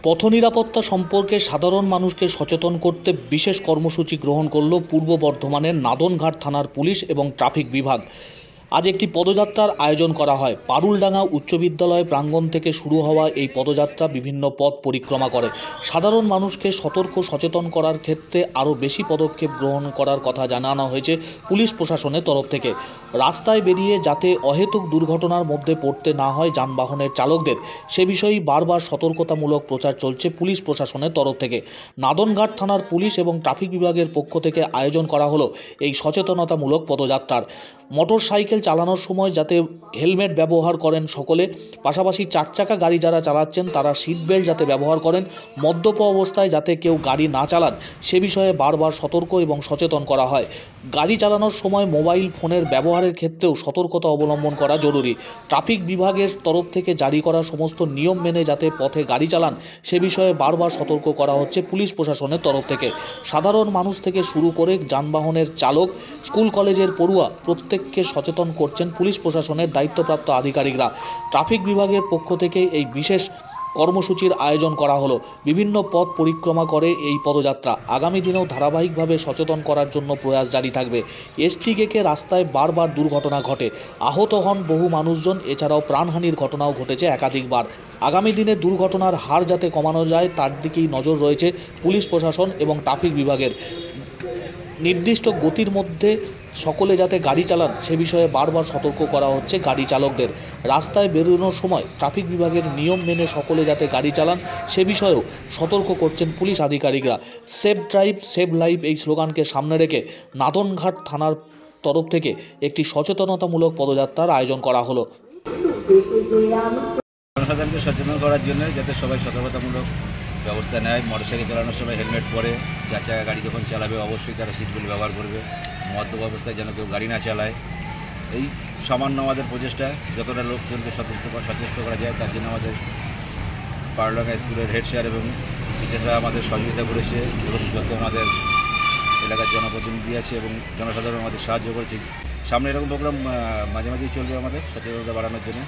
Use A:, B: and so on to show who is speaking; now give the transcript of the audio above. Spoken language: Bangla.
A: পথ নিরাপত্তা সম্পর্কে সাধারণ মানুষকে সচেতন করতে বিশেষ কর্মসূচি গ্রহণ করল পূর্ব বর্ধমানের নাদনঘাট থানার পুলিশ এবং ট্রাফিক বিভাগ। আজ একটি পদযাত্রার আয়োজন করা হয়। পারুলডাঙ্গা উচ্চ বিদ্যালয় প্রাঙ্গণ থেকে শুরু হওয়া এই পদযাত্রা বিভিন্ন পথ পরিক্রমা করে। সাধারণ মানুষকে সতর্ক সচেতন করার ক্ষেত্রে আরও বেশি পদক্ষেপ গ্রহণ করার কথা জানানো হয়েছে পুলিশ প্রশাসনের তরফ থেকে। রাস্তায় বেরিয়ে যাতে অহেতুক দুর্ঘটনার মধ্যে পড়তে না হয় যানবাহনের চালকদের, সে বিষয়েই বারবার সতর্কতামূলক প্রচার চলছে পুলিশ প্রশাসনের তরফ থেকে। নাদনঘাট থানার পুলিশ এবং ট্রাফিক বিভাগের পক্ষ থেকে আয়োজন করা হলো এই সচেতনতামূলক পদযাত্রার। মোটর সাইকেল চালানোর সময় যাতে হেলমেট ব্যবহার করেন সকলে, পাশাপাশি চার চাকা গাড়ি যারা চালাচ্ছেন তারা সিট বেল্ট যাতে ব্যবহার করেন, মদ্যপ অবস্থায় যাতে কেউ গাড়ি না চালান সে বিষয়ে বারবার সতর্ক এবং সচেতন করা হয়। গাড়ি চালানোর সময় মোবাইল ফোনের ব্যবহারের ক্ষেত্রেও সতর্কতা অবলম্বন করা জরুরি। ট্রাফিক বিভাগের তরফ থেকে জারি করা সমস্ত নিয়ম মেনে যাতে পথে গাড়ি চালান সে বিষয়ে বারবার সতর্ক করা হচ্ছে পুলিশ প্রশাসনের তরফ থেকে। সাধারণ মানুষ থেকে শুরু করে যানবাহনের চালক, স্কুল কলেজের পড়ুয়া প্রত্যেককে সচেতন করছেন পুলিশ প্রশাসনের দায়িত্বপ্রাপ্ত আধিকারিকরা। ট্রাফিক বিভাগের পক্ষ থেকে এই বিশেষ কর্মসূচির আয়োজন করা হলো। বিভিন্ন পথ পরিক্রমা করে এই পদযাত্রা আগামী দিনেও ধারাবাহিকভাবে সচেতন করার জন্য প্রয়াস জারি থাকবে। এসটিকে রাস্তায় বারবার দুর্ঘটনা ঘটে, আহত হন বহু মানুষজন, এছাড়াও প্রাণহানির ঘটনাও ঘটেছে একাধিকবার। আগামী দিনে দুর্ঘটনার হার যাতে কমানো যায় তার দিকেই নজর রয়েছে পুলিশ প্রশাসন এবং ট্রাফিক বিভাগের। নির্দিষ্ট গতির মধ্যে সকলে যাতে গাড়ি চালান সে বিষয়ে বারবার সতর্ক করা হচ্ছে গাড়ি চালকদের। রাস্তায় বেরোনোর সময় ট্রাফিক বিভাগের নিয়ম মেনে সকলে যাতে গাড়ি চালান সে বিষয়েও সতর্ক করছেন পুলিশ আধিকারিকরা। সেফ ড্রাইভ সেভ লাইফ এই স্লোগানকে সামনে রেখে নাদনঘাট থানার তরফ থেকে একটি সচেতনতামূলক পদযাত্রার আয়োজন করা হলো।
B: জনসাধারণকে সচেতন করার জন্য যাতে সবাই সতর্কতামূলক ব্যবস্থা নেয়। মোটরসাইকেল চালানোর সময় হেলমেট পরে, চার চাকা গাড়ি যখন চালাবে অবশ্যই তারা সিট বেল্ট ব্যবহার করবে, মদ্যপ অবস্থায় যেন কেউ গাড়ি না চালায়। এই সামান্য আমাদের প্রচেষ্টা, যতটা লোকজনকে সচেষ্ট করা যায় তার জন্য আমাদের পারুলডাঙ্গা স্কুলের হেড স্যার এবং টিচাররা আমাদের সহযোগিতা করেছে এবং যত আমাদের এলাকার জনপ্রতিনিধি আছে এবং জনসাধারণ আমাদের সাহায্য করেছে। সামনে এরকম প্রোগ্রাম মাঝে মাঝেই চলবে আমাদের সচেতনতা বাড়ানোর জন্য।